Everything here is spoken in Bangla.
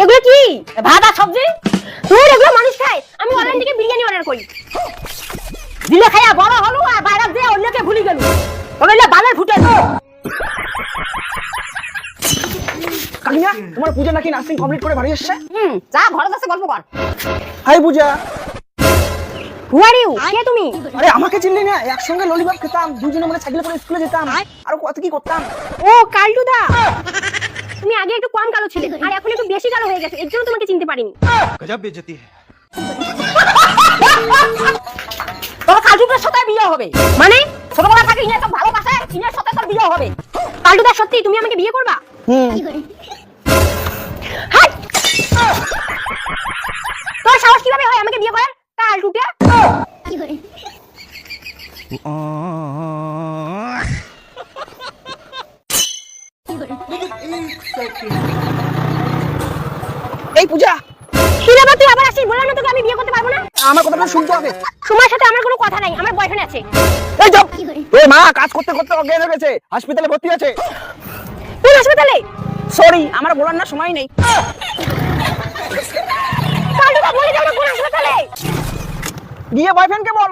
এগুলো কি? ভাত আর সবজি। তোর এগুলো মানুষ খায়? আমি অনলাইন থেকে বিরিয়ানি অর্ডার করি। দিলে খায়া বড় হলো আর বাইরে দিয়ে অন্যকে ভুলি গেল। ওগুলো বালের ফুটে তো। কাকিমা, তোমার পূজা নাকি নার্সিং কমপ্লিট করে বাড়ি এসেছে? যা ঘরে বসে গল্প কর। High Puja. Who are you? কে তুমি? আরে আমাকে চিনলি না? একসঙ্গে ললিপপ খেতাম, দুজনে মিলে সাইকেলে করে স্কুলে যেতাম, আর কত কি করতাম। ও কালটুদা, তুমি আগে একটু কম কালো ছিলে আর এখন একটু বেশি কালো হয়ে গেছে, এর জন্য তোমাকে চিনতে পারিনি। गजब बेइज्जती है। তোর কালটুদার সাথে বিয়ে হবে মানে? ছোটবেলা থেকে ইনি সব ভালোবাসে, ইনার সাথে তোর বিয়ে হবে। কালটুদা সত্যি তুমি আমাকে বিয়ে করবা? হাট! তোর সাহস কিভাবে হয় আমাকে বিয়ে করার? কালটুদা এই পূজা, কি ব্যাপার তুই আবার আসিস? বললাম না তোকে আমি বিয়ে করতে পারবো না। আমার কথাটা শুনতে হবে। তোমার সাথে আমার কোনো কথা নাই, আমার বয়ফ্রেন্ড আছে। এই যাও, তোর মা কাজ করতে করতে অজ্ঞান হয়ে গেছে, হাসপাতালে ভর্তি আছে। কোন হাসপাতালে? সরি, আমার বলার না সময় নেই। কালটুদা বলে দাও না কোন হাসপাতালে। গিয়ে বয়ফ্রেন্ডকে বল।